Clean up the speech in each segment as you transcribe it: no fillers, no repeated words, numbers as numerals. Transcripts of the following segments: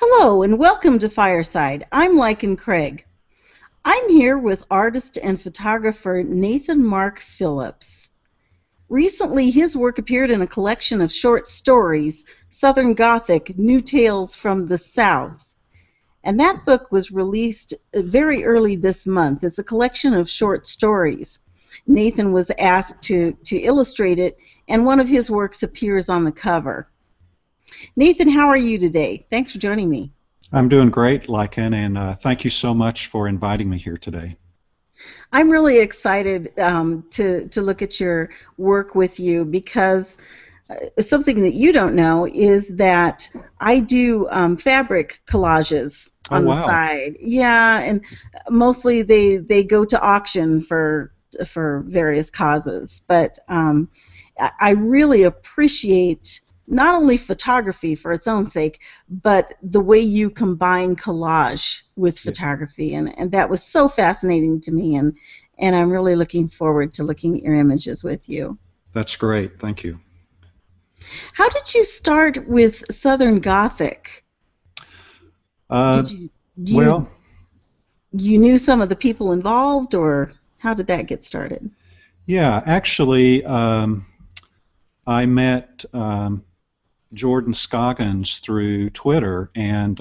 Hello and welcome to Fireside. I'm Lycan Craig. I'm here with artist and photographer Nathan Mark Phillips. Recently, his work appeared in a collection of short stories, Southern Gothic, New Tales from the South. And that book was released very early this month. It's a collection of short stories. Nathan was asked to illustrate it, and one of his works appears on the cover. Nathan, how are you today? Thanks for joining me. I'm doing great, Lycan, and thank you so much for inviting me here today. I'm really excited to look at your work with you because something that you don't know is that I do fabric collages on the side. Yeah, and mostly they go to auction for various causes. But I really appreciate not only photography for its own sake, but the way you combine collage with photography, and that was so fascinating to me, and I'm really looking forward to looking at your images with you. That's great, thank you. How did you start with Southern Gothic? You knew some of the people involved, or how did that get started? Yeah, actually, I met Jordan Scoggins through Twitter, and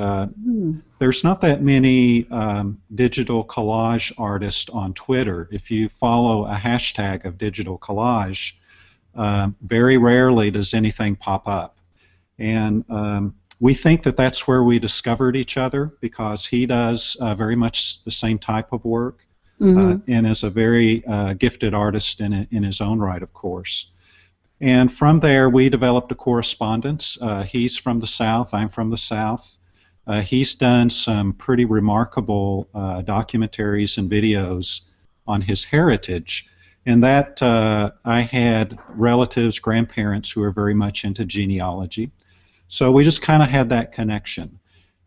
there's not that many digital collage artists on Twitter. If you follow a hashtag of digital collage, very rarely does anything pop up. And we think that that's where we discovered each other, because he does very much the same type of work, and is a very gifted artist in his own right, of course. And from there, we developed a correspondence. He's from the South, I'm from the South. He's done some pretty remarkable documentaries and videos on his heritage. And that I had relatives, grandparents who are very much into genealogy. So we just kind of had that connection.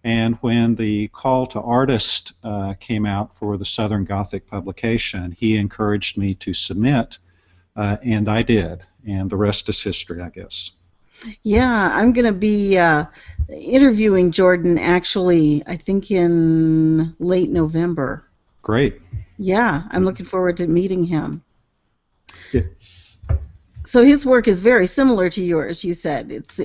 And when the call to artist came out for the Southern Gothic publication, he encouraged me to submit, and I did. And the rest is history, I guess. Yeah, I'm going to be interviewing Jordan, actually, I think in late November. Great. Yeah, I'm looking forward to meeting him. Yeah. So his work is very similar to yours, you said. It's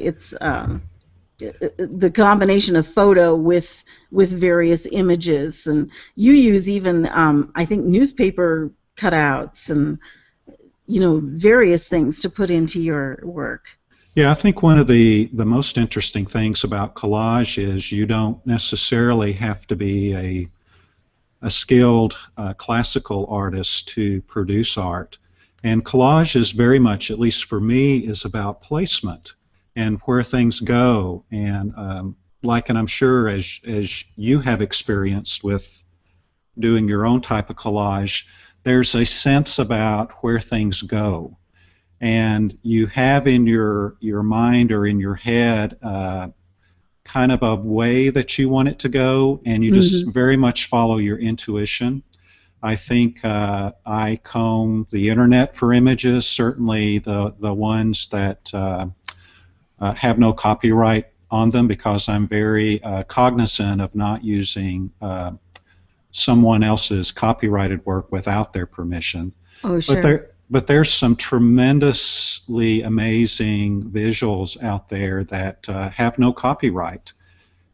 the combination of photo with various images, and you use even, I think, newspaper cutouts and various things to put into your work. Yeah, I think one of the most interesting things about collage is you don't necessarily have to be a skilled classical artist to produce art. And collage is very much, at least for me, is about placement and where things go. And and I'm sure as you have experienced with doing your own type of collage, there's a sense about where things go, and you have in your mind or in your head kind of a way that you want it to go, and you just very much follow your intuition. I think I comb the internet for images, certainly the ones that have no copyright on them, because I'm very cognizant of not using someone else's copyrighted work without their permission. Oh, sure. But there's some tremendously amazing visuals out there that have no copyright,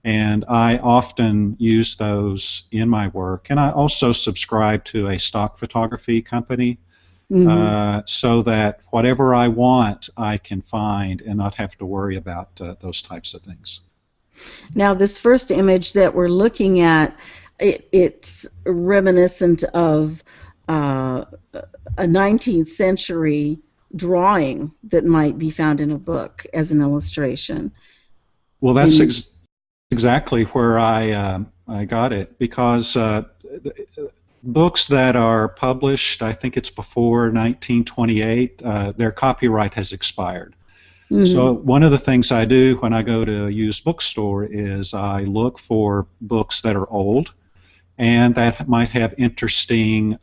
and I often use those in my work. And I also subscribe to a stock photography company, so that whatever I want I can find and not have to worry about those types of things. Now, this first image that we're looking at, it's reminiscent of a 19th century drawing that might be found in a book as an illustration. Well, that's exactly where I got it, because books that are published, I think it's before 1928, their copyright has expired. So one of the things I do when I go to a used bookstore is I look for books that are old and that might have interesting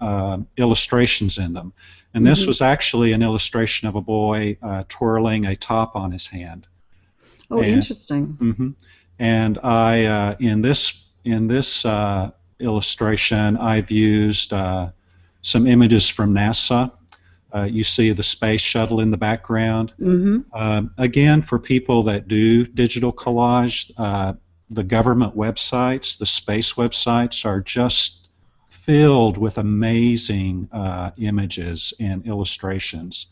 illustrations in them. And this was actually an illustration of a boy twirling a top on his hand. Oh, interesting. And I in this illustration, I've used some images from NASA. You see the space shuttle in the background. Mm-hmm. Again, for people that do digital collage, the government websites, the space websites are just filled with amazing images and illustrations.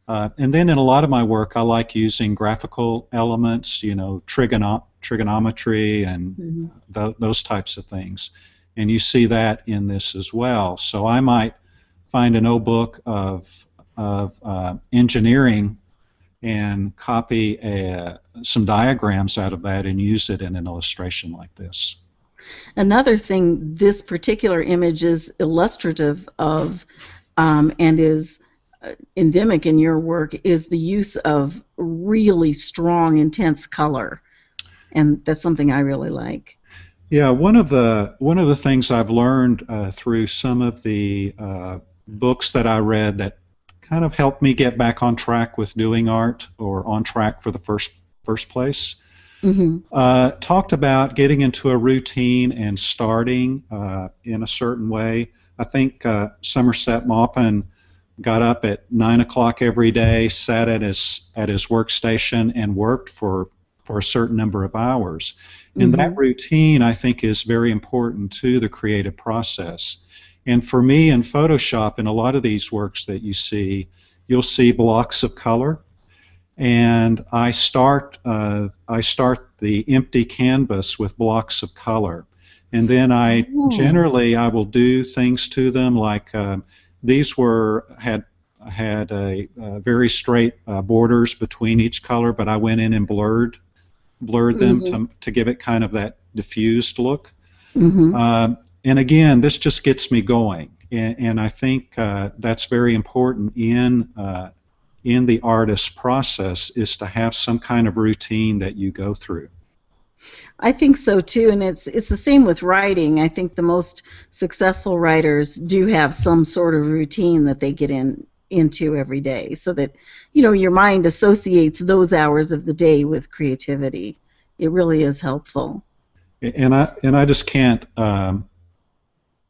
And then in a lot of my work, I like using graphical elements, trigonometry and Mm-hmm. those types of things. And you see that in this as well. So I might find an old book of engineering and copy some diagrams out of that and use it in an illustration like this. Another thing this particular image is illustrative of, and is endemic in your work, is the use of really strong, intense color, and that's something I really like. Yeah, one of the things I've learned through some of the books that I read that kind of helped me get back on track with doing art, or on track for the first place, Mm-hmm. talked about getting into a routine and starting in a certain way. I think Somerset Maugham got up at 9 o'clock every day, sat at his workstation, and worked for a certain number of hours. And that Mm-hmm. routine, I think, is very important to the creative process. And for me in Photoshop, in a lot of these works that you see, you'll see blocks of color, and I start the empty canvas with blocks of color, and then Oh. I will do things to them, like these were had a very straight borders between each color, but I went in and blurred them Mm-hmm. to give it kind of that diffused look. Mm-hmm. And again, this just gets me going, and I think that's very important in the artist process, is to have some kind of routine that you go through. I think so too, and it's the same with writing. I think the most successful writers do have some sort of routine that they get into every day, so that your mind associates those hours of the day with creativity. It really is helpful. And I just can't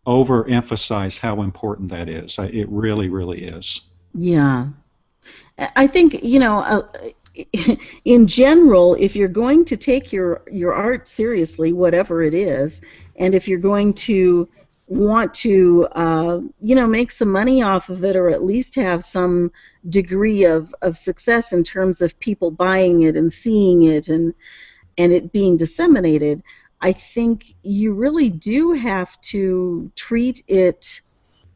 overemphasize how important that is. It really, really is. Yeah. I think, in general, if you're going to take your art seriously, whatever it is, and if you're going to want to, make some money off of it, or at least have some degree of success in terms of people buying it and seeing it, and it being disseminated, I think you really do have to treat it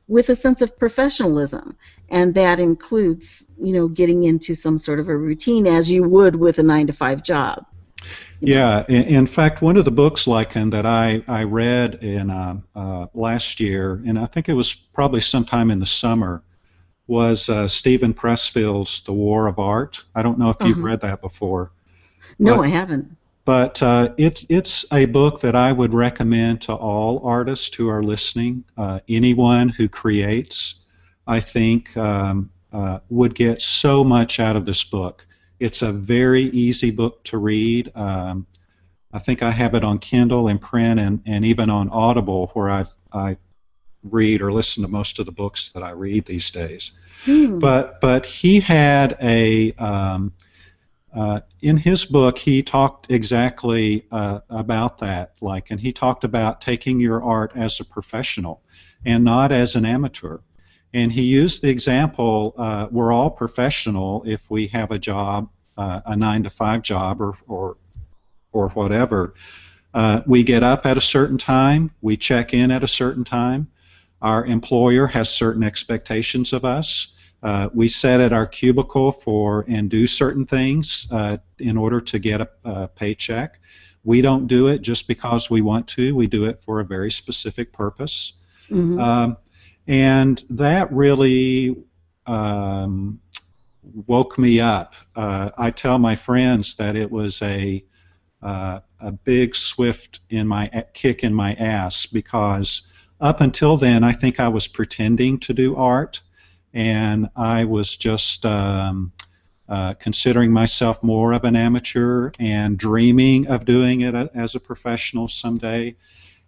with a sense of professionalism, and that includes getting into some sort of a routine, as you would with a 9 to 5 job. you know Yeah, in fact, one of the books, Lycan, that I read in last year, and I think it was probably sometime in the summer, was Stephen Pressfield's The War of Art. I don't know if you've uh-huh. read that before, No, but I haven't. it's a book that I would recommend to all artists who are listening. Anyone who creates, I think, would get so much out of this book. It's a very easy book to read. I think I have it on Kindle and print, and even on Audible, where I read or listen to most of the books that I read these days. Hmm. But he had in his book, he talked exactly about that. And he talked about taking your art as a professional and not as an amateur. And he used the example: we're all professional if we have a job, a 9 to 5 job, or whatever. We get up at a certain time, we check in at a certain time. Our employer has certain expectations of us. We sit at our cubicle and do certain things in order to get a paycheck. We don't do it just because we want to. We do it for a very specific purpose. Hmm. Um, and that really woke me up. I tell my friends that it was a big swift kick in my ass, because up until then I think I was pretending to do art, and I was just considering myself more of an amateur and dreaming of doing it as a professional someday.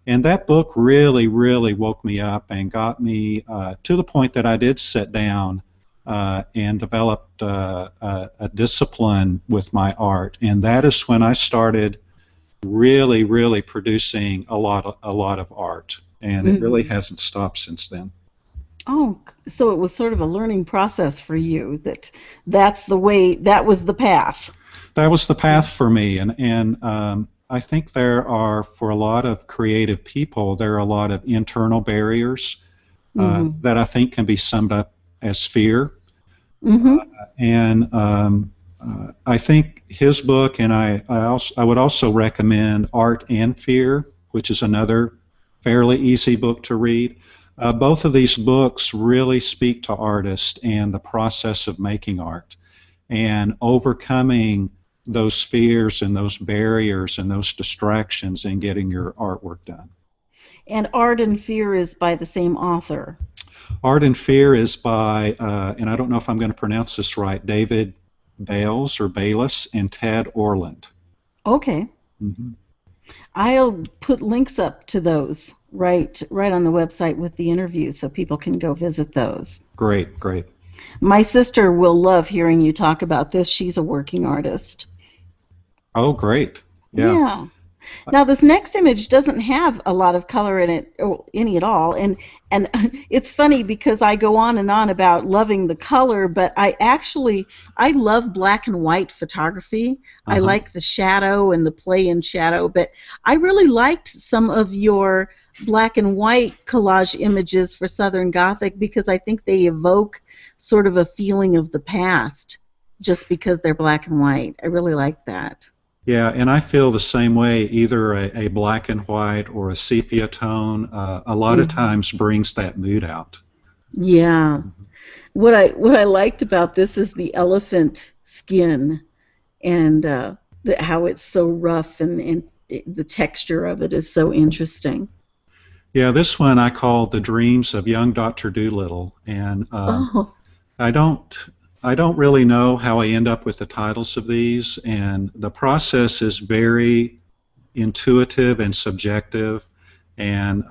And that book really, really woke me up and got me to the point that I did sit down and developed a discipline with my art. And that is when I started really, really producing a lot of art. And it really hasn't stopped since then. Oh, so it was sort of a learning process for you. That's the way. That was the path. That was the path for me, and I think there are, for a lot of creative people, there are a lot of internal barriers that I think can be summed up as fear. And I think his book, and I would also recommend Art and Fear, which is another fairly easy book to read. Both of these books really speak to artists and the process of making art and overcoming those fears and those barriers and those distractions in getting your artwork done. And Art and Fear is by the same author. Art and Fear is by, and I don't know if I'm going to pronounce this right, David Bales or Bayless and Ted Orland. Okay. I'll put links up to those right on the website with the interview so people can go visit those. Great, great. My sister will love hearing you talk about this. She's a working artist. Oh, great. Yeah. Now this next image doesn't have a lot of color in it, or any at all, and it's funny because I go on and on about loving the color, but I love black and white photography. I like the shadow and the play in shadow, but I really liked some of your black and white collage images for Southern Gothic because I think they evoke sort of a feeling of the past just because they're black and white. I really like that. Yeah, and I feel the same way. Either a black and white or a sepia tone a lot of times brings that mood out. Yeah. What I liked about this is the elephant skin and how it's so rough and the texture of it is so interesting. Yeah, this one I call The Dreams of Young Dr. Dolittle, and I don't really know how I end up with the titles of these, and the process is very intuitive and subjective, and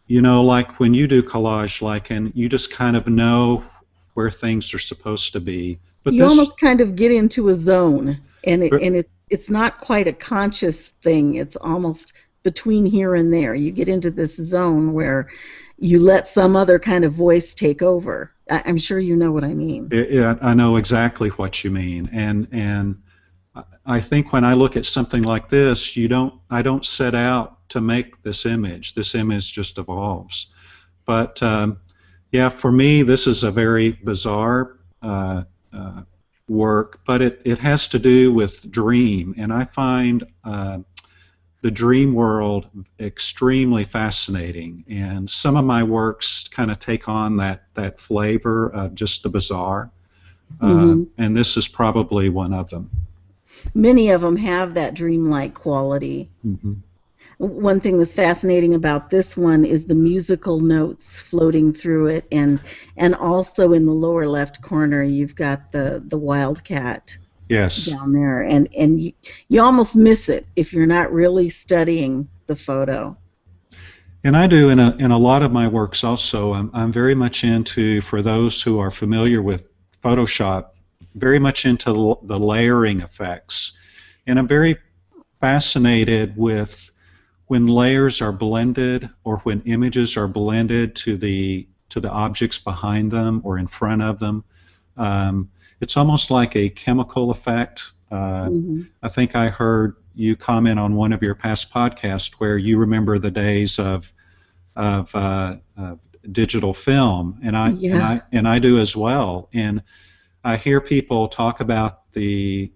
you know, like when you do collage, and you just kind of know where things are supposed to be. But you almost kind of get into a zone, and it's not quite a conscious thing. It's almost between here and there. You get into this zone where you let some other kind of voice take over. I'm sure you know what I mean. Yeah, I know exactly what you mean, and I think when I look at something like this, I don't set out to make this image. This image just evolves. But yeah, for me, this is a very bizarre work, but it has to do with dream, and I find the dream world extremely fascinating, and some of my works kind of take on that flavor of just the bizarre, and this is probably one of them. Many of them have that dreamlike quality. One thing that's fascinating about this one is the musical notes floating through it, and also in the lower left corner you've got the wildcat. Yes. Down there, and you almost miss it if you're not really studying the photo. And I do in a lot of my works also. I'm very much into, for those who are familiar with Photoshop, very much into the layering effects, and I'm very fascinated with when layers are blended or when images are blended to the objects behind them or in front of them. It's almost like a chemical effect. I think I heard you comment on one of your past podcasts where you remember the days of digital film, and I do as well. And I hear people talk about the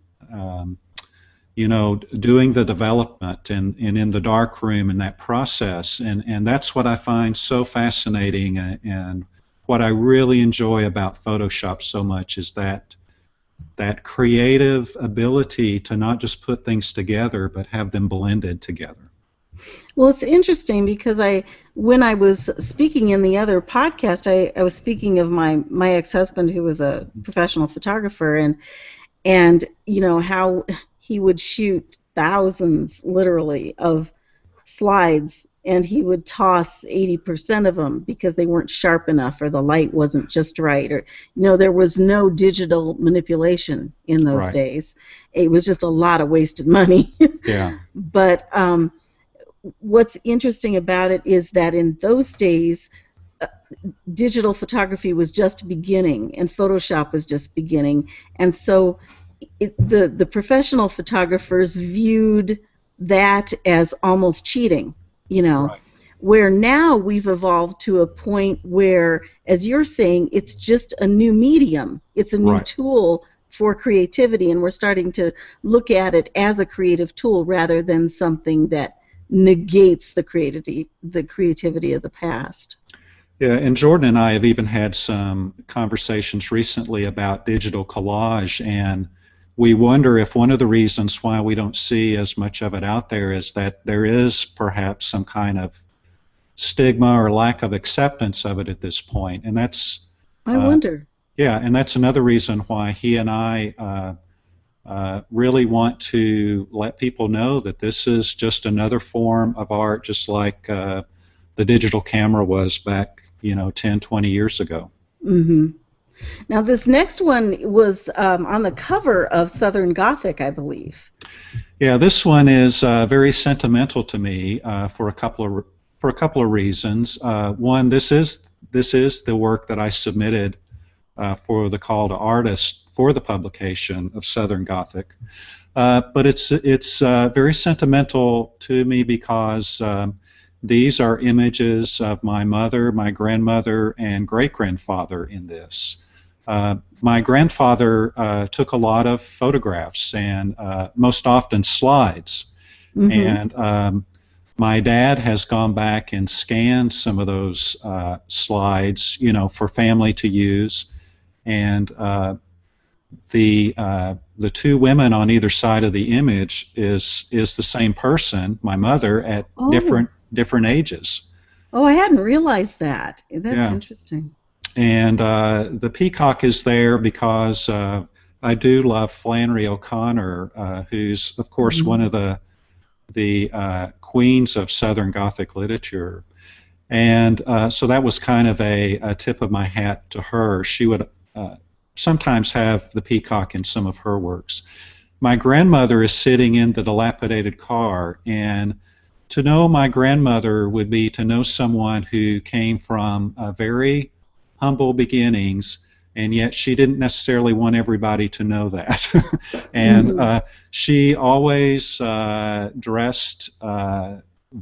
you know, doing the development and in the dark room and that process, and that's what I find so fascinating, and what I really enjoy about Photoshop so much is that creative ability to not just put things together but have them blended together. Well, it's interesting because when I was speaking in the other podcast, I was speaking of my ex-husband who was a professional photographer, and how he would shoot thousands, literally, of slides, and he would toss 80% of them because they weren't sharp enough or the light wasn't just right, or there was no digital manipulation in those Right. days. It was just a lot of wasted money. Yeah. But what's interesting about it is that in those days, uh, digital photography was just beginning and Photoshop was just beginning, and so the professional photographers viewed that as almost cheating, you know, Right. where now we've evolved to a point where, as you're saying, it's just a new medium, it's a new Right. tool for creativity, and we're starting to look at it as a creative tool rather than something that negates the creativity of the past. Yeah, and Jordan and I have even had some conversations recently about digital collage, and we wonder if one of the reasons why we don't see as much of it out there is that there is perhaps some kind of stigma or lack of acceptance of it at this point. And that's, I uh, wonder. yeah, and that's another reason why he and I really want to let people know that this is just another form of art, just like the digital camera was back, 10, 20 years ago. Hmm. Now, this next one was on the cover of Southern Gothic, I believe. Yeah, this one is very sentimental to me for a couple of reasons. One, this is the work that I submitted for the call to artists for the publication of Southern Gothic. But it's very sentimental to me because these are images of my mother, my grandmother, and great grandfather in this. My grandfather took a lot of photographs and most often slides. Hmm. And my dad has gone back and scanned some of those slides, for family to use. And the two women on either side of the image is the same person, my mother, at Oh, different ages. oh, I hadn't realized that. That's Yeah. interesting. And the peacock is there because I do love Flannery O'Connor, who's of course one Mhm. of the queens of Southern Gothic literature. And so that was kind of a tip of my hat to her. She would uh, sometimes have the peacock in some of her works. My grandmother is sitting in the dilapidated car, and to know my grandmother would be to know someone who came from very humble beginnings, and yet she didn't necessarily want everybody to know that. And Mhm. she always dressed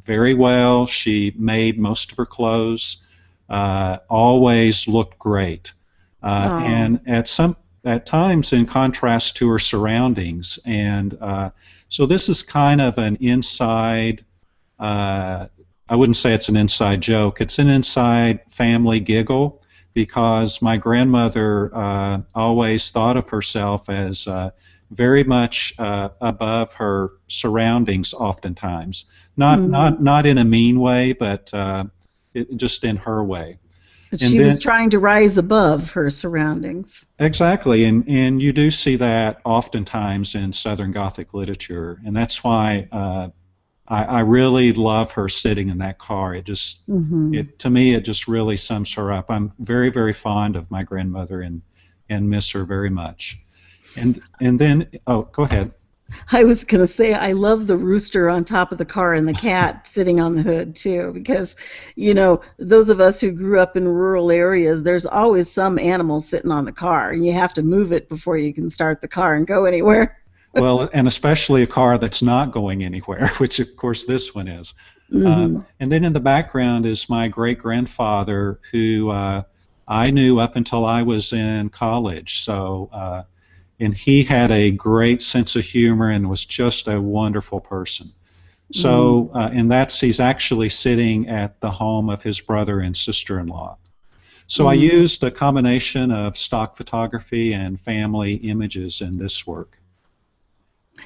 very well. She made most of her clothes, always looked great. Oh. And at times in contrast to her surroundings. And so this is kind of an inside, uh, I wouldn't say it's an inside joke, it's an inside family giggle because my grandmother always thought of herself as very much above her surroundings oftentimes. Mhm. Not in a mean way, but just in her way. But And she was then trying to rise above her surroundings. exactly, and you do see that oftentimes in Southern Gothic literature, and that's why I really love her sitting in that car. Hmm. To me, it just really sums her up. I'm very, very fond of my grandmother and miss her very much. And then, oh, go ahead. I was going to say I love the rooster on top of the car and the cat sitting on the hood too, because those of us who grew up in rural areas, there's always some animal sitting on the car, and you have to move it before you can start the car and go anywhere. Well, and especially a car that's not going anywhere, which of course this one is. Hmm. And then in the background is my great grandfather, who I knew up until I was in college. And he had a great sense of humor and was just a wonderful person. So, Mm. and he's actually sitting at the home of his brother and sister-in-law. So I Mm. used a combination of stock photography and family images in this work.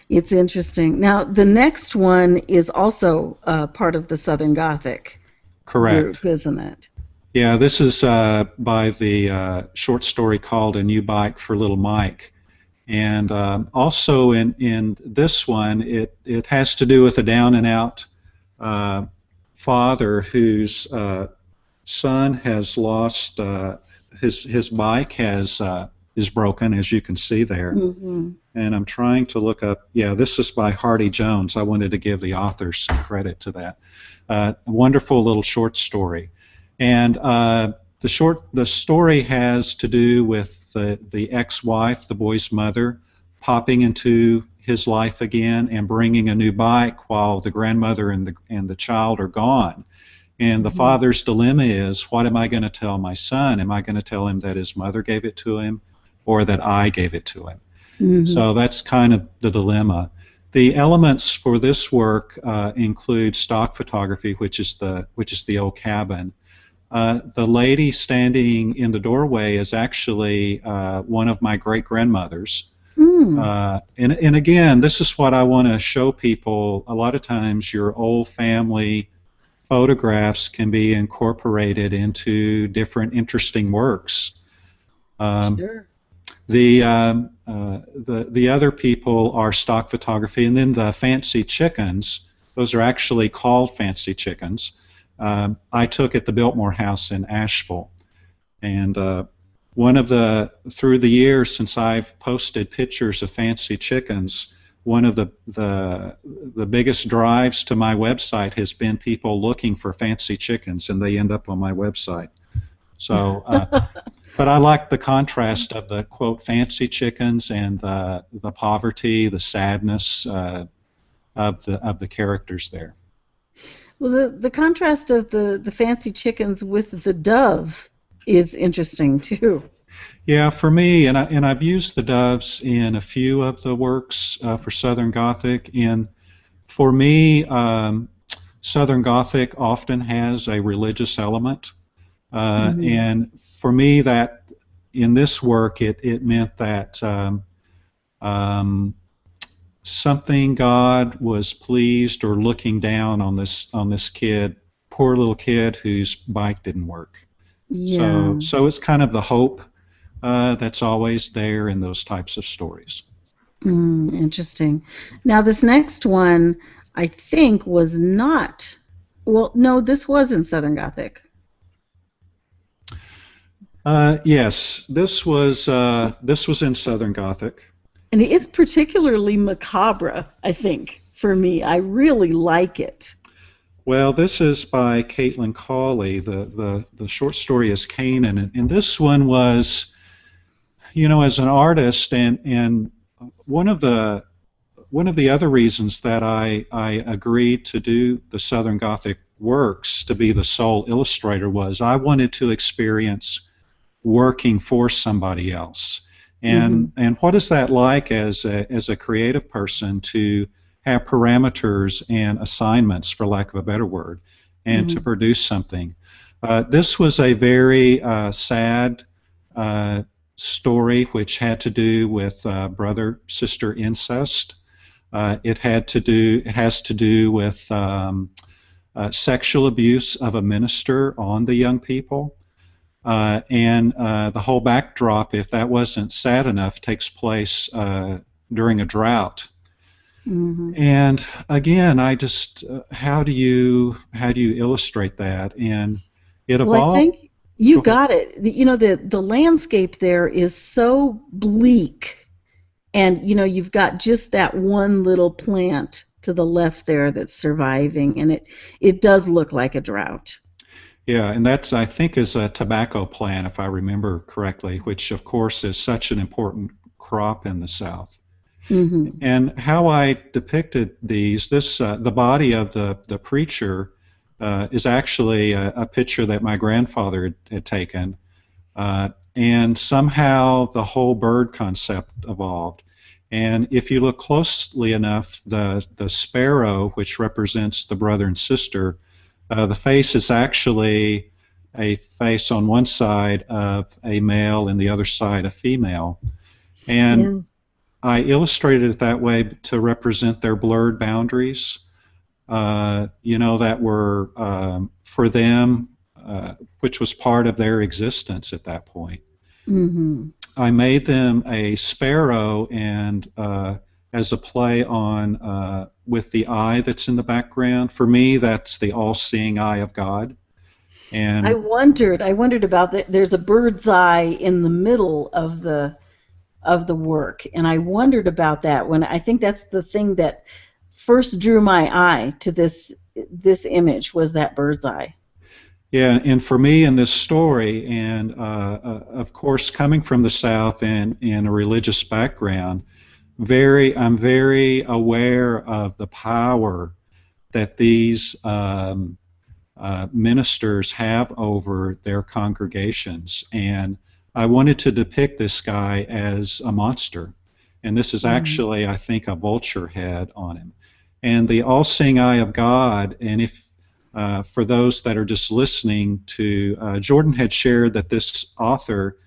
It's interesting. Now, the next one is also part of the Southern Gothic Correct. group, isn't it? Yeah, this is by the short story called A New Bike for Little Mike. And also in this one, it has to do with a down and out uh, father whose son has lost his bike has is broken, as you can see there. Hmm. And I'm trying to look up. Yeah, this is by Hardy Jones. I wanted to give the author some credit to that. A wonderful little short story, and the story has to do with the ex-wife, the boy's mother, popping into his life again and bringing a new bike while the grandmother and the child are gone. And the Hmm. father's dilemma is, what am I going to tell my son? Am I going to tell him that his mother gave it to him, or that I gave it to him? Hmm. So that's kind of the dilemma. The elements for this work include stock photography, which is the old cabin. The lady standing in the doorway is actually one of my great grandmothers. Mm. And again, this is what I want to show people. A lot of times, your old family photographs can be incorporated into different interesting works. Um, Sure. the other people are stock photography, and then the fancy chickens. Those are actually called fancy chickens. I took at the Biltmore House in Asheville, and one of the through the years since I've posted pictures of fancy chickens, one of the biggest drives to my website has been people looking for fancy chickens, and they end up on my website. So. But I like the contrast of the quote fancy chickens and the poverty, the sadness of the characters there. Well, the contrast of the fancy chickens with the dove is interesting too. Yeah, for me, and I've used the doves in a few of the works for Southern Gothic. And for me, Southern Gothic often has a religious element, Hmm. and for me, that in this work, it meant that. Um, Something God was pleased or looking down on this kid, poor little kid whose bike didn't work. So Yeah. so it's kind of the hope that's always there in those types of stories. Interesting. Now, this next one, I think, was not. Well, no, this was in Southern Gothic. Yes, this was in Southern Gothic. And it's particularly macabre, I think, for me. I really like it. Well, this is by Caitlin Cawley. The short story is Canaan, and this one was, as an artist, and one of the one of the other reasons that I agreed to do the Southern Gothic works to be the sole illustrator was I wanted to experience working for somebody else. Hmm. And what is that like as a creative person to have parameters and assignments, for lack of a better word, and to Hmm. produce something? This was a very sad uh, story which had to do with brother-sister incest. It has to do with sexual abuse of a minister on the young people. And the whole backdrop, if that wasn't sad enough, takes place during a drought. Hmm. And again, I just how do you illustrate that? And it Well, I evolved. think you Go ahead. got it. The landscape there is so bleak, and you've got just that one little plant to the left there that's surviving, and it does look like a drought. Yeah, and that's I think is a tobacco plant, if I remember correctly, which of course is such an important crop in the South. Hmm. And how I depicted the body of the preacher is actually a picture that my grandfather had taken, and somehow the whole bird concept evolved. And if you look closely enough, the sparrow, which represents the brother and sister, the face is actually a face on one side of a male and the other side a female. And Yeah. I illustrated it that way to represent their blurred boundaries, that were for them, which was part of their existence at that point. Mm-hmm. I made them a sparrow, and as a play on with the eye that's in the background. For me, that's the all-seeing eye of God. I And wondered about that. There's a bird's eye in the middle of the work, and I wondered about that when I think that's the thing that first drew my eye to this image was that bird's eye. yeah, and for me in this story, and of course, coming from the South and in a religious background, I'm very aware of the power that these ministers have over their congregations. And I wanted to depict this guy as a monster. And this is actually, I think, a vulture head on him. And the all-seeing eye of God, and if for those that are just listening to, Jordan had shared that this author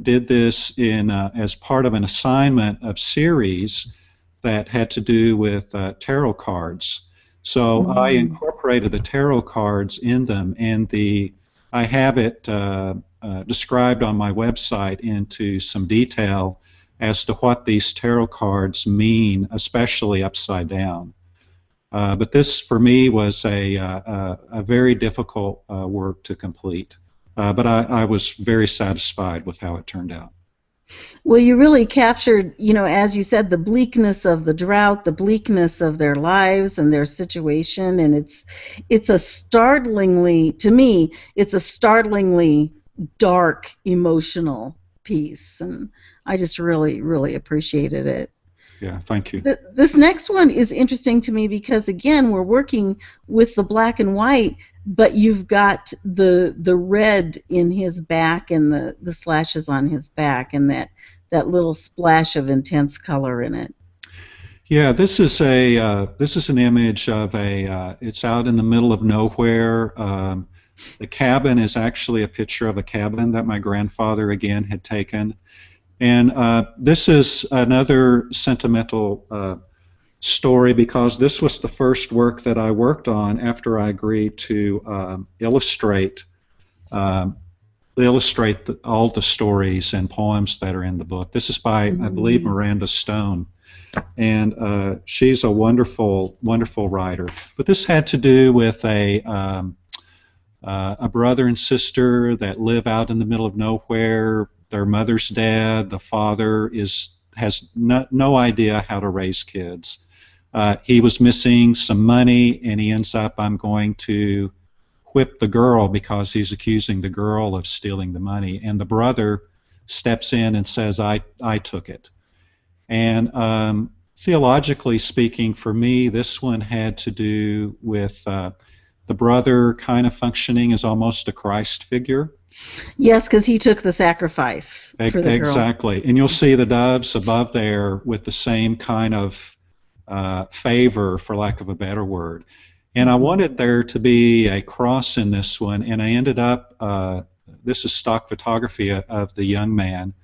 did this in as part of an assignment of series that had to do with tarot cards. So I incorporated the tarot cards in them, and I have it described on my website into some detail as to what these tarot cards mean, especially upside down. But this, for me, was a very difficult work to complete. But I was very satisfied with how it turned out. Well, you really captured, as you said, the bleakness of the drought, the bleakness of their lives and their situation, and it's a startlingly, to me, it's a startlingly dark emotional piece, and I just really, really appreciated it. Yeah, thank you. This next one is interesting to me because, again, we're working with the black and white, but you've got the red in his back and the slashes on his back and that little splash of intense color in it. Yeah, this is an image of it's out in the middle of nowhere. The cabin is actually a picture of a cabin that my grandfather again had taken. And this is another sentimental story because this was the first work that I worked on after I agreed to illustrate all the stories and poems that are in the book. This is by, I believe, Miranda Stone. And she's a wonderful, wonderful writer. But this had to do with a brother and sister that live out in the middle of nowhere. Their mother's dead. The father has no idea how to raise kids. He was missing some money, and he ends up, I'm going to whip the girl because he's accusing the girl of stealing the money. And the brother steps in and says, I took it. And theologically speaking, for me, this one had to do with the brother kind of functioning as almost a Christ figure. Yes, because he took the sacrifice for the girl. Exactly. And you'll see the doves above there with the same kind of favor, for lack of a better word. And I wanted there to be a cross in this one, and I ended up, this is stock photography of the young man,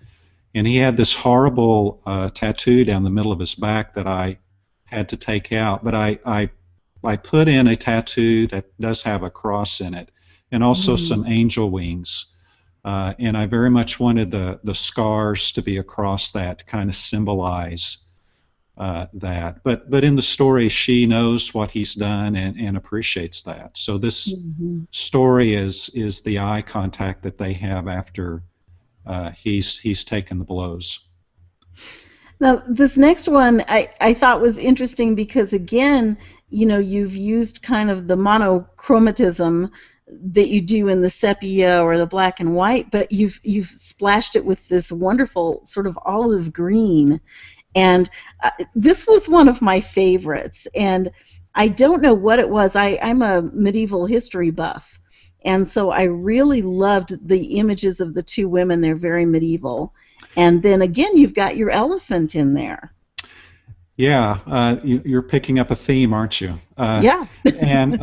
and he had this horrible tattoo down the middle of his back that I had to take out. But I put in a tattoo that does have a cross in it, and also some angel wings. And I very much wanted the scars to be across that to kind of symbolize that. But in the story, she knows what he's done and appreciates that. So this story is the eye contact that they have after he's taken the blows. Now, this next one I thought was interesting because, again, you've used kind of the monochromatism that you do in the sepia or the black and white, but you've splashed it with this wonderful sort of olive green. And this was one of my favorites. And I don't know what it was. I'm a medieval history buff. And so I really loved the images of the two women. They're very medieval. And then again, you've got your elephant in there. Yeah, you're picking up a theme, aren't you? Yeah. And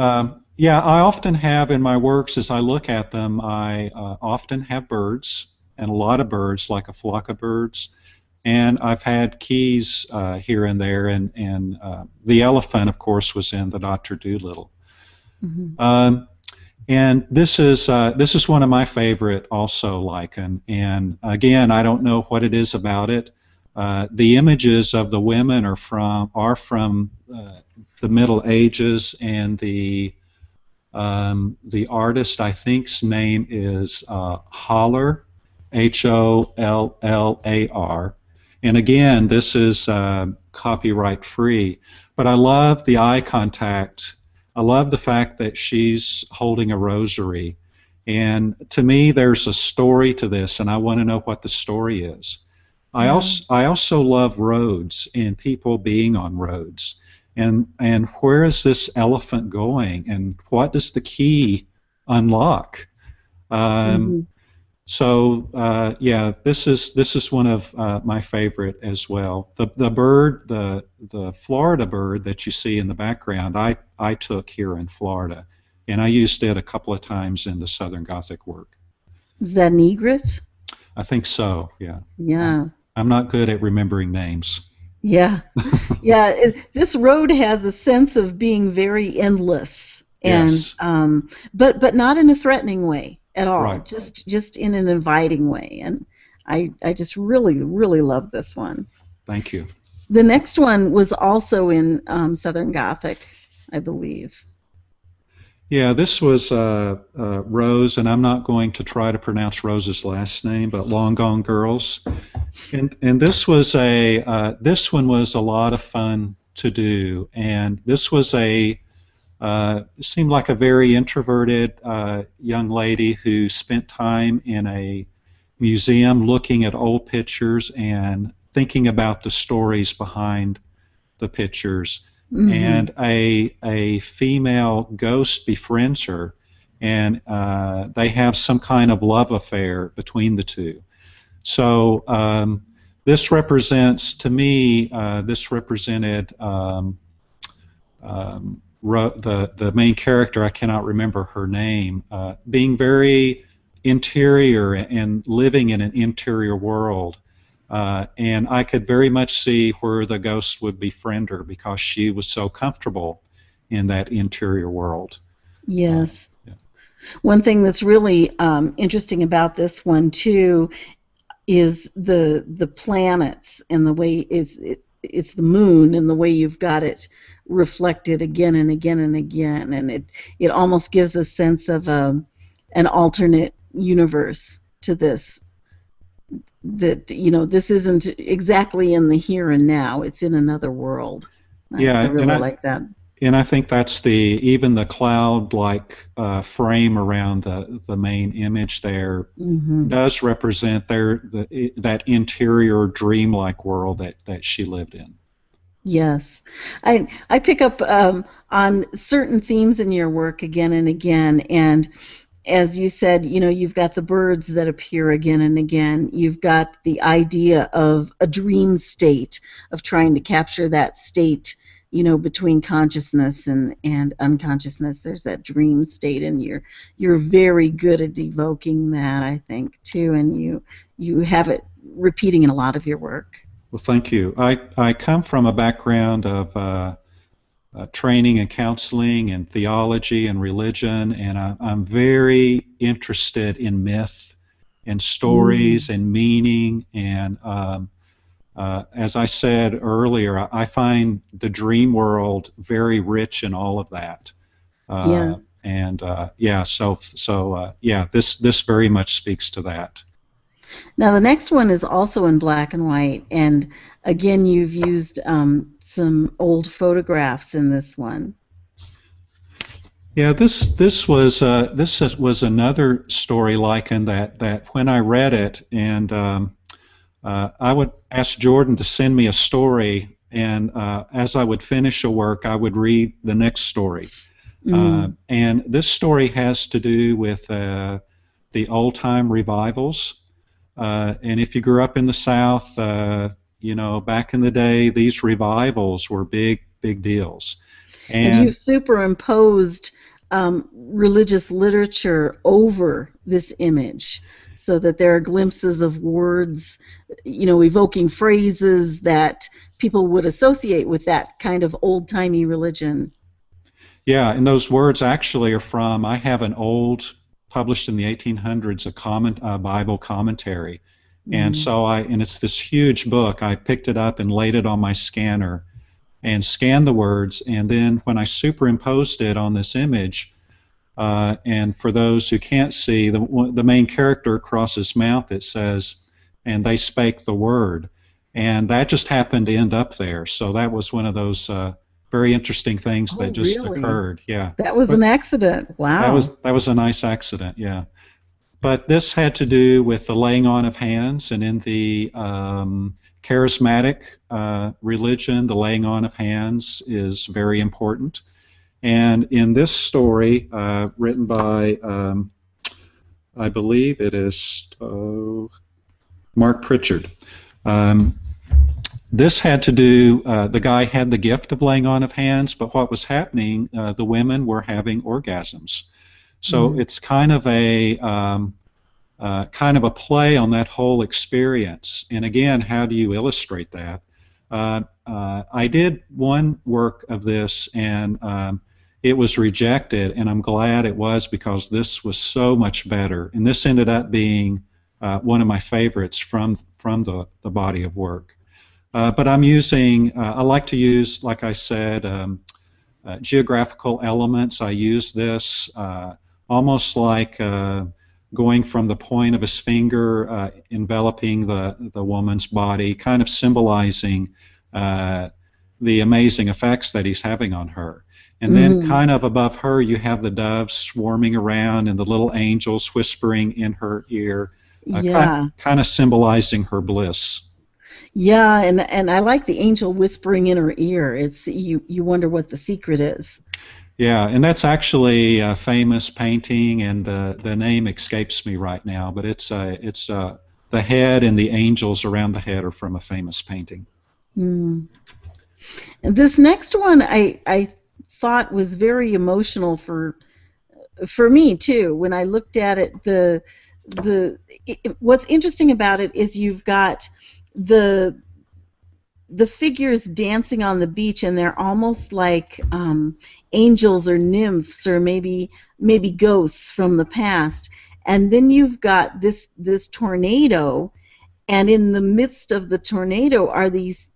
yeah, I often have in my works, as I look at them, I often have birds, and a lot of birds, like a flock of birds. and I've had keys here and there, and the elephant, of course, was in the Dr. Dolittle. Mm-hmm. And this is one of my favorite also, lichen. And again, I don't know what it is about it. The images of the women are from the Middle Ages, and the artist, I think's name is Holler, Hollar. And again, this is copyright free. But I love the eye contact. I love the fact that she's holding a rosary. And to me, there's a story to this, and I want to know what the story is. I also love roads and people being on roads. And where is this elephant going, and what does the key unlock? Mm-hmm. So yeah, this is one of my favorite as well. The bird, the Florida bird that you see in the background, I took here in Florida, and I used it a couple of times in the Southern Gothic work. Is that an egret? I think so. Yeah. Yeah. I'm not good at remembering names. Yeah. Yeah. This road has a sense of being very endless, and Yes. but not in a threatening way at all. Right. Just in an inviting way, and I just really love this one. Thank you. The next one was also in Southern Gothic, I believe. Yeah, this was Rose, and I'm not going to try to pronounce Rose's last name, but Long Gone Girls. And this was this one was a lot of fun to do, and this was seemed like a very introverted young lady who spent time in a museum looking at old pictures and thinking about the stories behind the pictures. Mm-hmm. And a female ghost befriends her, and they have some kind of love affair between the two. So this represents, to me, this represented the main character. I cannot remember her name, being very interior and living in an interior world. And I could very much see where the ghost would befriend her because she was so comfortable in that interior world. Yes. Yeah. One thing that's really interesting about this one too is the planets and the way it's the moon and the way you've got it reflected again and again and again, and it almost gives a sense of an alternate universe to this. That this isn't exactly in the here and now; it's in another world. Yeah, I really like that. And I think that's even the cloud-like frame around the main image there Mm-hmm. does represent that interior dreamlike world that she lived in. Yes, I pick up on certain themes in your work again and again, and as you said, you've got the birds that appear again and again. You've got the idea of a dream state, of trying to capture that state, between consciousness and unconsciousness. There's that dream state, and you're very good at evoking that, I think, too, and you have it repeating in a lot of your work. Well, thank you. I come from a background of training and counseling and theology and religion, and I'm very interested in myth and stories and meaning. And as I said earlier, I find the dream world very rich in all of that. Yeah. And yeah, so yeah, this very much speaks to that. Now the next one is also in black and white, and again you've used some old photographs in this one. Yeah, this was another story lichen that when I read it, and I would ask Jordan to send me a story, and as I would finish a work, I would read the next story. And this story has to do with the old-time revivals. And if you grew up in the South, back in the day, these revivals were big deals. And you've superimposed religious literature over this image. so that there are glimpses of words, evoking phrases that people would associate with that kind of old-timey religion. Yeah, and those words actually are from, I have an old, published in the 1800s, a Bible commentary. And Mm. so and it's this huge book. I picked it up and laid it on my scanner and scanned the words. And then when I superimposed it on this image, and for those who can't see, the main character across his mouth, it says, and they spake the word. And that just happened to end up there. So that was one of those very interesting things that Oh, just really? occurred. Yeah. That was an But accident. Wow. that was a nice accident. Yeah. But this had to do with the laying on of hands, and in the charismatic religion, the laying on of hands is very important. And in this story, written by, I believe it is Mark Pritchard, this had to do, the guy had the gift of laying on of hands, but what was happening, the women were having orgasms. So it's kind of a play on that whole experience. And again, how do you illustrate that? I did one work of this, and it was rejected, and I'm glad it was, because this was so much better. And this ended up being one of my favorites from the body of work. But I'm using, I like to use, like I said, geographical elements. I use this almost like going from the point of his finger, enveloping the woman's body, kind of symbolizing the amazing effects that he's having on her. And then kind of above her, you have the doves swarming around and the little angels whispering in her ear, Yeah. kind of symbolizing her bliss. Yeah, and I like the angel whispering in her ear. It's you wonder what the secret is. Yeah, and that's actually a famous painting, and the name escapes me right now, but it's the head and the angels around the head are from a famous painting. Mm. And this next one I thought was very emotional for me too. When I looked at it, what's interesting about it is you've got the figures dancing on the beach, and they're almost like angels or nymphs or maybe ghosts from the past. And then you've got this tornado, and in the midst of the tornado are these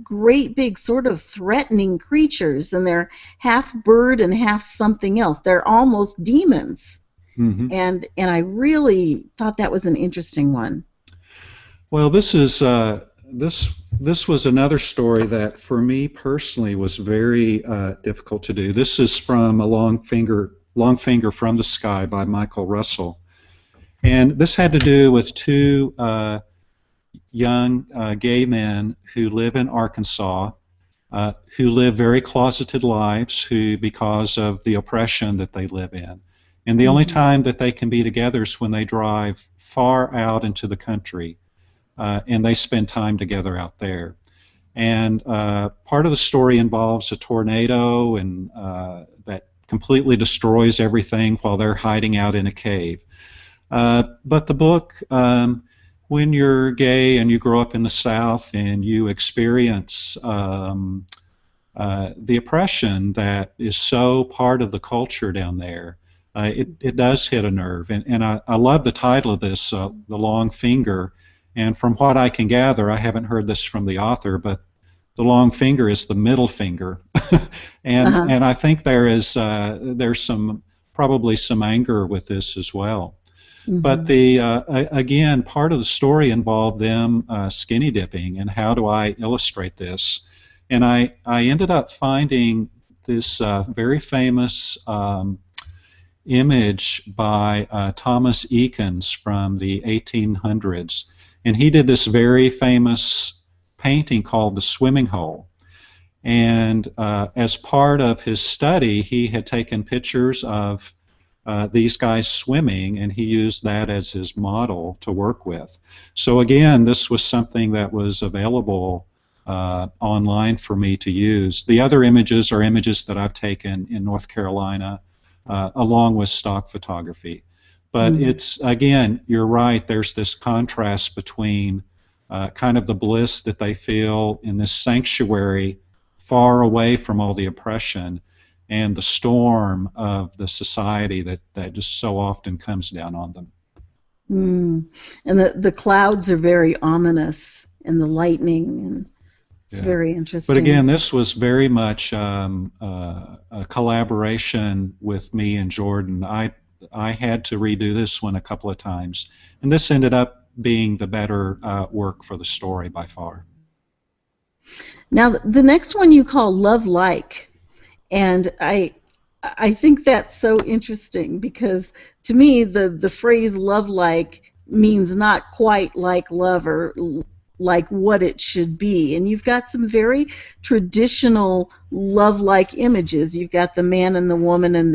great big sort of threatening creatures, and they're half bird and half something else. They're almost demons. Mm-hmm. And I really thought that was an interesting one. Well, this is this was another story that for me personally was very difficult to do. This is from a Long Finger from the Sky by Michael Russell. And this had to do with two young gay men who live in Arkansas, who live very closeted lives, who, because of the oppression that they live in. And the only time that they can be together is when they drive far out into the country. And they spend time together out there. And part of the story involves a tornado and that completely destroys everything while they're hiding out in a cave. But the book, when you're gay and you grow up in the South and you experience the oppression that is so part of the culture down there, it does hit a nerve. And I love the title of this, The Long Finger. And from what I can gather, I haven't heard this from the author, but the long finger is the middle finger, and I think there's probably some anger with this as well. But again, part of the story involved them skinny dipping, and how do I illustrate this? And I ended up finding this very famous image by Thomas Eakins from the 1800s. And he did this very famous painting called The Swimming Hole. And as part of his study, he had taken pictures of these guys swimming, and he used that as his model to work with. So again, this was something that was available online for me to use. The other images are images that I've taken in North Carolina, along with stock photography. But it's, again, you're right, there's this contrast between kind of the bliss that they feel in this sanctuary far away from all the oppression and the storm of the society that just so often comes down on them. And the clouds are very ominous, and the lightning, and it's very interesting. But again, this was very much a collaboration with me and Jordan. I had to redo this one a couple of times, and this ended up being the better work for the story by far. Now, the next one you call Love Like, and I think that's so interesting because to me the phrase love like means not quite like love or like what it should be. And you've got some very traditional love-like images. You've got the man and the woman and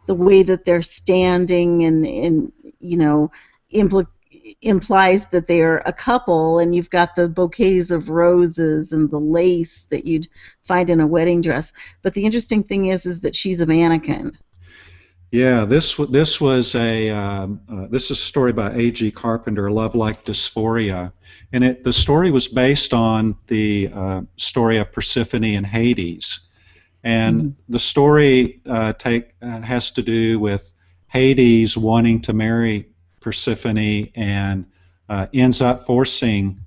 the way that they're standing and you know, implies that they are a couple, and you've got the bouquets of roses and the lace that you'd find in a wedding dress. But the interesting thing is that she's a mannequin. Yeah, this was this is a story by A.G. Carpenter, Love Like Dysphoria, and the story was based on the story of Persephone and Hades, and the story has to do with Hades wanting to marry Persephone and ends up forcing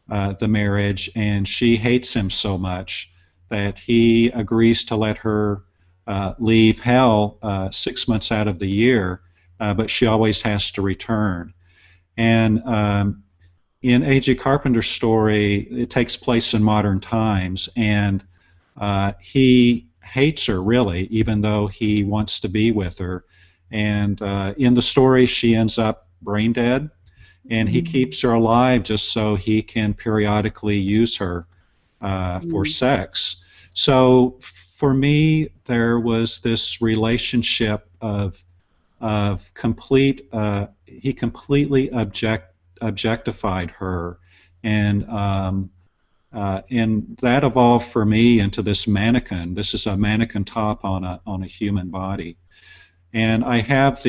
the marriage, and she hates him so much that he agrees to let her leave hell 6 months out of the year, but she always has to return. And in A.G. Carpenter's story, it takes place in modern times, and he hates her, really, even though he wants to be with her. And in the story, she ends up brain dead, and he keeps her alive just so he can periodically use her for sex. So for me, there was this relationship of complete. He completely objectified her, and that evolved for me into this mannequin. This is a mannequin top on a human body, and I have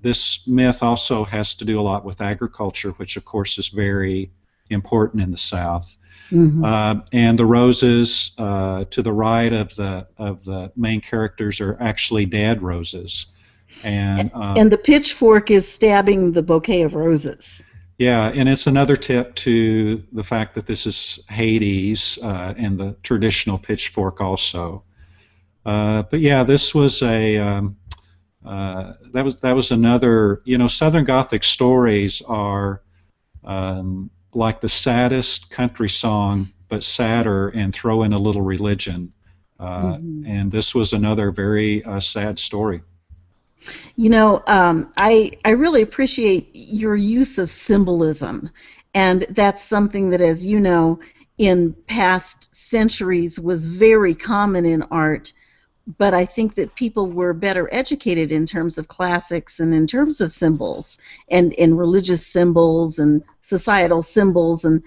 this myth also has to do a lot with agriculture, which of course is very important in the South. And the roses to the right of the main characters are actually dead roses, and the pitchfork is stabbing the bouquet of roses. Yeah, and it's another tip to the fact that this is Hades and the traditional pitchfork also. But yeah, this was that was another. You know, Southern Gothic stories are like the saddest country song, but sadder, and throw in a little religion. And this was another very sad story. You know, I really appreciate your use of symbolism, and that's something that, as you know, in past centuries was very common in art. But I think that people were better educated in terms of classics and in terms of symbols and religious symbols and societal symbols, and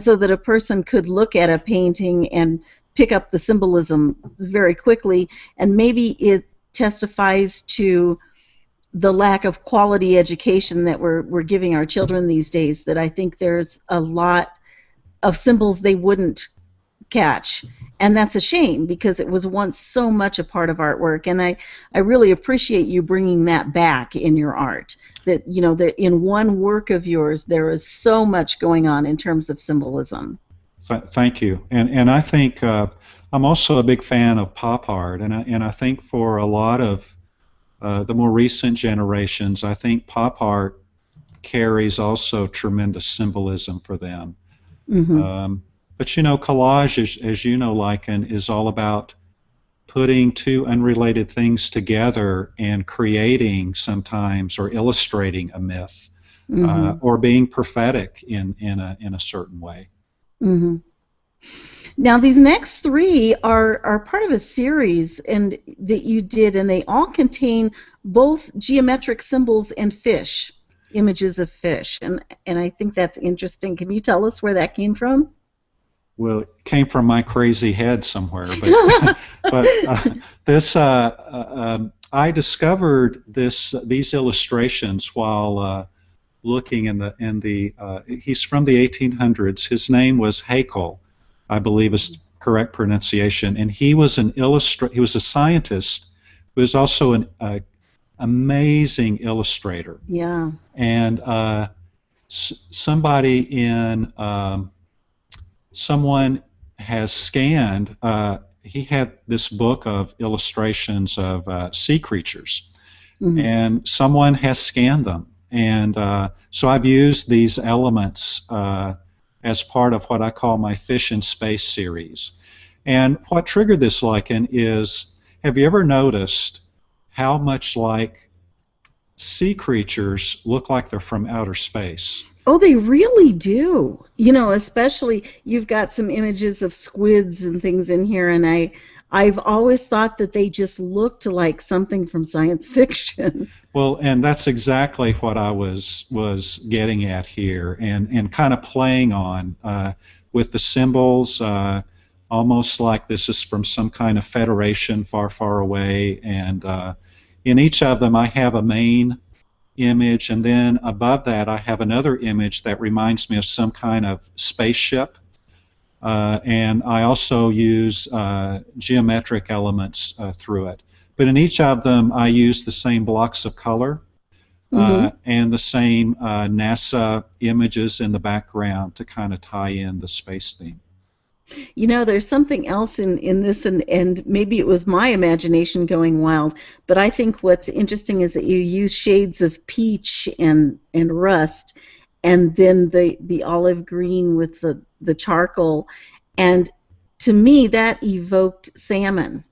so that a person could look at a painting and pick up the symbolism very quickly, and maybe it testifies to the lack of quality education that we're giving our children these days, that I think there's a lot of symbols they wouldn't catch. And that's a shame because it was once so much a part of artwork, and I really appreciate you bringing that back in your art, that, you know, that in one work of yours there is so much going on in terms of symbolism. Thank you. And I think I'm also a big fan of pop art, and I think for a lot of the more recent generations, I think pop art carries also tremendous symbolism for them. But you know, collage, as you know, Lycan, is all about putting two unrelated things together and creating sometimes or illustrating a myth, or being prophetic in a certain way. Now, these next three are part of a series and that you did, and they all contain both geometric symbols and fish, images of fish, and I think that's interesting. Can you tell us where that came from? well, it came from my crazy head somewhere, but but this I discovered these illustrations while looking in the he's from the 1800s. His name was Haeckel, I believe is correct pronunciation, and he was he was a scientist who was also an amazing illustrator. Yeah. And somebody in someone has scanned. He had this book of illustrations of sea creatures, Mm-hmm. and someone has scanned them. And so I've used these elements as part of what I call my Fish in Space series. And what triggered this lichen is, have you ever noticed how much like sea creatures look like they're from outer space? Oh, they really do. Especially you've got some images of squids and things in here, and I've always thought that they just looked like something from science fiction. Well, and that's exactly what I was getting at here, and kind of playing on with the symbols, almost like this is from some kind of federation far, far away. And in each of them, I have a main image, and then above that, I have another image that reminds me of some kind of spaceship. And I also use geometric elements through it. But in each of them, I use the same blocks of color Mm-hmm. and the same NASA images in the background to kind of tie in the space theme. There's something else in this, and maybe it was my imagination going wild, but I think what's interesting is that you use shades of peach and rust, and then the olive green with the charcoal, and to me that evoked salmon.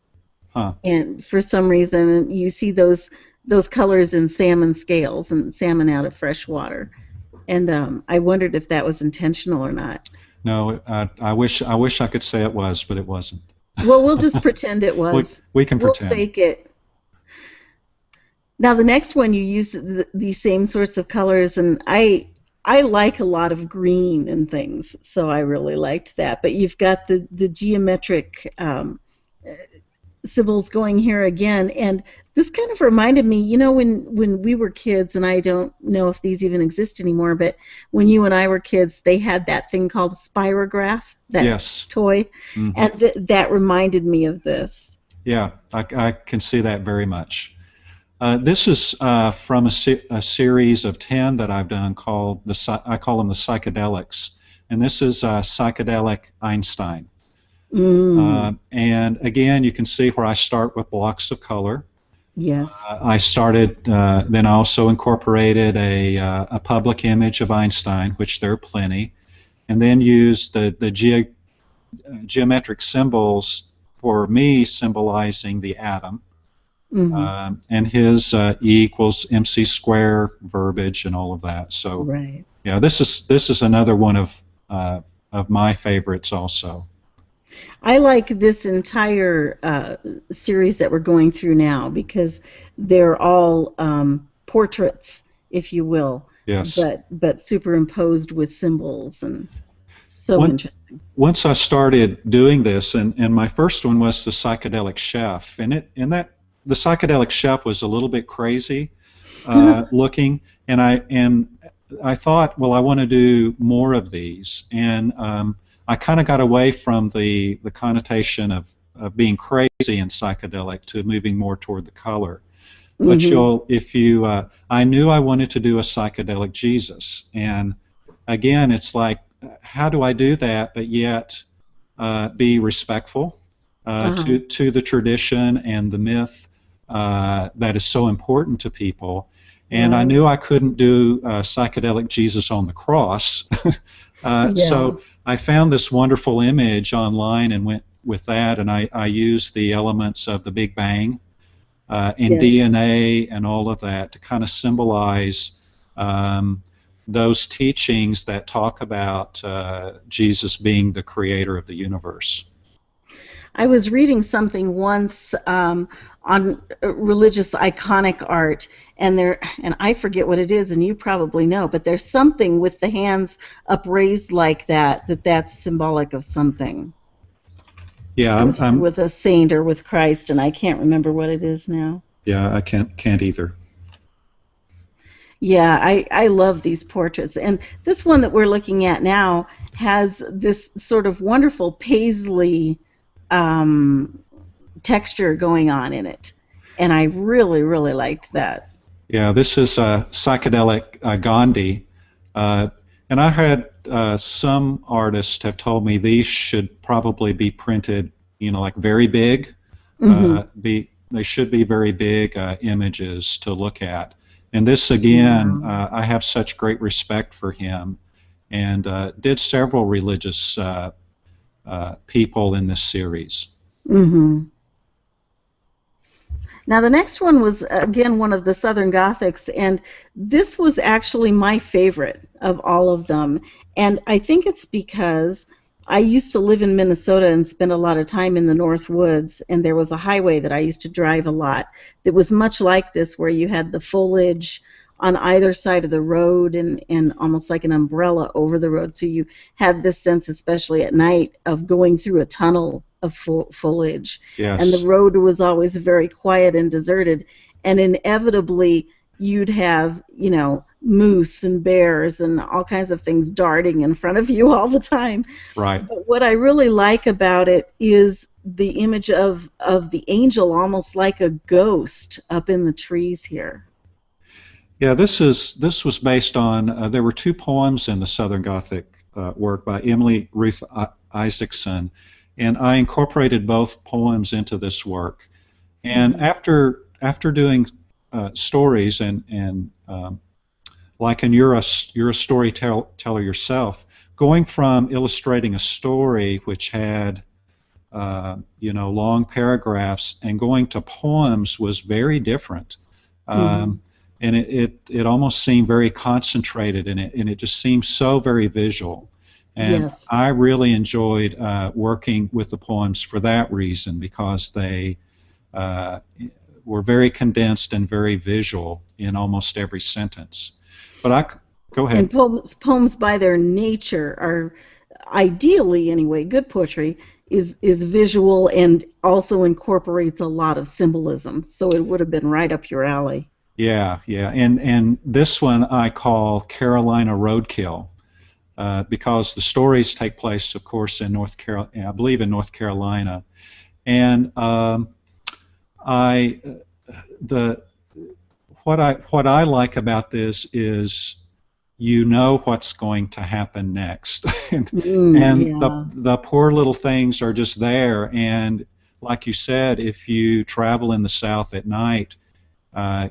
Huh. And for some reason, you see those colors in salmon scales and salmon out of fresh water, and I wondered if that was intentional or not. No, I wish I could say it was, but it wasn't. Well, we'll just pretend it we, was. we can We'll pretend. fake it. Now, the next one you used these same sorts of colors, and I like a lot of green and things, so I really liked that. But you've got the geometric symbols going here again, and this kind of reminded me, when we were kids, and I don't know if these even exist anymore, but when you and I were kids, they had that thing called a spirograph, that Yes. toy, Hmm. and that reminded me of this. Yeah, I can see that very much. This is from a series of 10 that I've done called I call them the psychedelics, and this is psychedelic Einstein. And again, you can see where I start with blocks of color. Yes. I started, then I also incorporated a public image of Einstein, which there are plenty, and then used the geometric symbols for me symbolizing the atom. And his E equals MC square verbiage and all of that. So Right. yeah, this is another one of my favorites also. I like this entire series that we're going through now because they're all portraits, if you will, Yes. but superimposed with symbols, and so One, interesting. once I started doing this, and my first one was the psychedelic chef, and that the psychedelic chef was a little bit crazy looking, and I thought, well, I want to do more of these, and I kind of got away from the connotation of being crazy and psychedelic to moving more toward the color. But I knew I wanted to do a psychedelic Jesus, and again, it's like, how do I do that, but yet be respectful to the tradition and the myth that is so important to people? And I Right. knew I couldn't do psychedelic Jesus on the cross, Yeah. so I found this wonderful image online and went with that, and I used the elements of the Big Bang and Yes. DNA and all of that to kind of symbolize those teachings that talk about Jesus being the creator of the universe. I was reading something once on religious iconic art, and I forget what it is, and you probably know, but there's something with the hands upraised like that's symbolic of something Yeah, with a saint or with Christ, and I can't remember what it is now. yeah, I can't either. Yeah, I love these portraits. And this one that we're looking at now has this sort of wonderful paisley um, texture going on in it. And I really, really liked that. Yeah, this is psychedelic Gandhi, and I had some artists have told me these should probably be printed, like very big. Hmm. They should be very big images to look at. And this again, Yeah. I have such great respect for him, and did several religious people in this series. Hmm. Now, the next one was, again, one of the Southern Gothics, and this was actually my favorite of all of them. And I think it's because I used to live in Minnesota and spend a lot of time in the North Woods, and there was a highway that I used to drive a lot that was much like this, where you had the foliage on either side of the road and almost like an umbrella over the road. So you had this sense, especially at night, of going through a tunnel of foliage, and the Yes, road was always very quiet and deserted, and inevitably you'd have, moose and bears and all kinds of things darting in front of you all the time. right. But what I really like about it is the image of the angel, almost like a ghost up in the trees here. Yeah, this was based on there were two poems in the Southern Gothic work by Emily Ruth Isaacson, and I incorporated both poems into this work. And Mhm. after doing stories and like, and you're a storyteller yourself, going from illustrating a story which had long paragraphs and going to poems was very different. Mhm. Um, and it almost seemed very concentrated, and it just seemed so very visual. And Yes. I really enjoyed working with the poems for that reason, because they uh, were very condensed and very visual in almost every sentence. But go ahead. And poems by their nature are, ideally anyway, good poetry is visual and also incorporates a lot of symbolism. So it would have been right up your alley. Yeah, yeah, and this one I call Carolina Roadkill, because the stories take place, of course, in North Carolina, I believe in North Carolina, and I the what I like about this is what's going to happen next, and the Yeah. poor little things are just there, and like you said, if you travel in the South at night,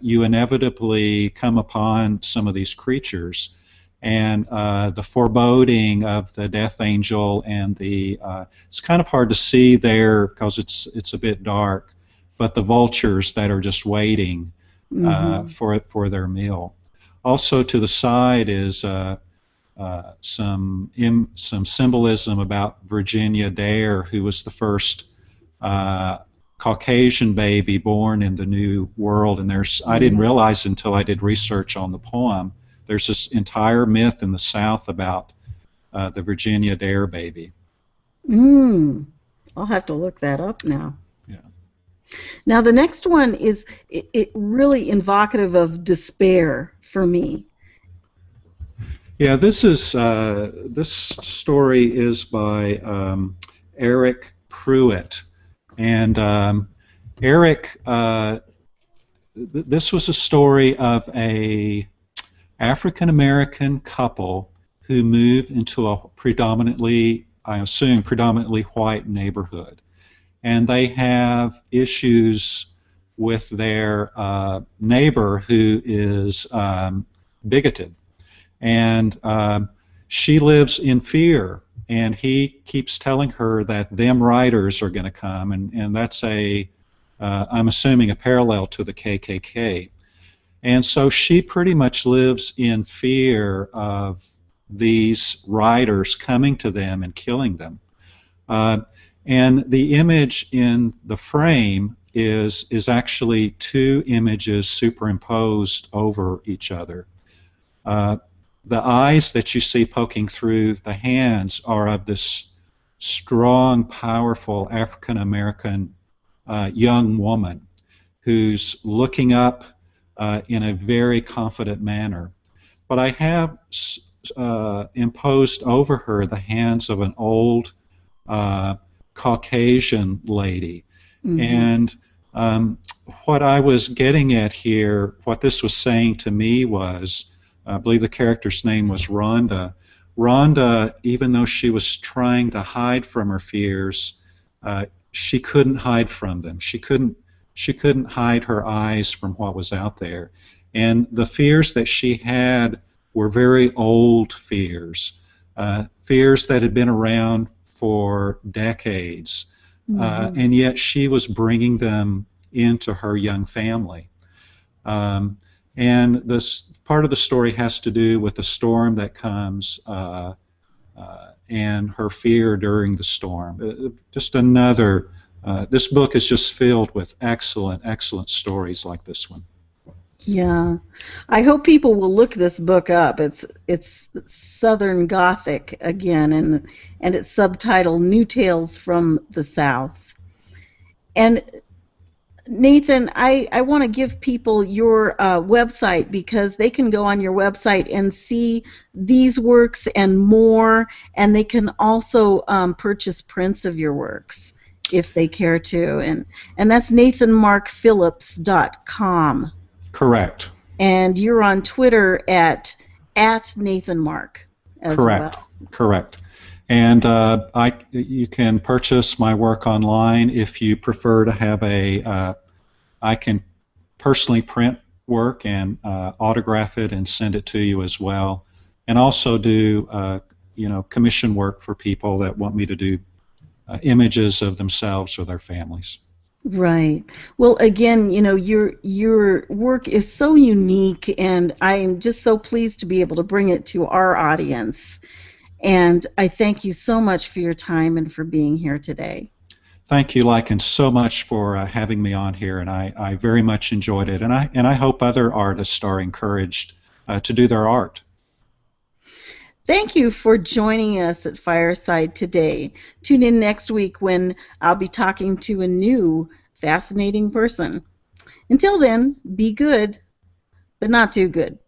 you inevitably come upon some of these creatures, and the foreboding of the death angel, and it's kind of hard to see there because it's a bit dark, but the vultures that are just waiting Hmm. for their meal. Also to the side is some symbolism about Virginia Dare, who was the first uh, Caucasian baby born in the New World. And I didn't Yeah. realize until I did research on the poem, there's this entire myth in the South about the Virginia Dare baby. Mm. I'll have to look that up now. Yeah. Now the next one is it really evocative of despair for me. Yeah, this story is by Eric Pruitt, and Eric. This was a story of a African American couple who move into a predominantly, I assume, predominantly white neighborhood, and they have issues with their neighbor who is bigoted, and she lives in fear. And he keeps telling her that them riders are going to come, and that's I'm assuming a parallel to the KKK. And so she pretty much lives in fear of these riders coming to them and killing them. Uh, and the image in the frame is actually two images superimposed over each other. The eyes that you see poking through the hands are of this strong, powerful African American young woman who's looking up in a very confident manner. But I have imposed over her the hands of an old Caucasian lady. Mm-hmm. And what I was getting at here, what this was saying to me was, I believe the character's name was Rhonda. Rhonda, even though she was trying to hide from her fears, she couldn't hide from them. She couldn't hide her eyes from what was out there. And the fears that she had were very old fears, fears that had been around for decades. Mm-hmm. And yet she was bringing them into her young family. And this part of the story has to do with the storm that comes and her fear during the storm. Just another, this book is just filled with excellent, excellent stories like this one. Yeah, I hope people will look this book up. It's Southern Gothic again, and it's subtitled New Tales from the South. And Nathan, I want to give people your website, because they can go on your website and see these works and more, and they can also purchase prints of your works if they care to, and that's nathanmarkphillips.com. Correct. And you're on Twitter at Nathan Mark as Correct. well. Correct. And you can purchase my work online. If you prefer to have I can personally print work and autograph it and send it to you as well, and also do commission work for people that want me to do images of themselves or their families. Right. Well, again, your work is so unique, and I'm just so pleased to be able to bring it to our audience. And I thank you so much for your time and for being here today. Thank you, Lycan, so much for having me on here, and I very much enjoyed it. And I hope other artists are encouraged to do their art. Thank you for joining us at Fireside today. Tune in next week when I'll be talking to a new fascinating person. Until then, be good, but not too good.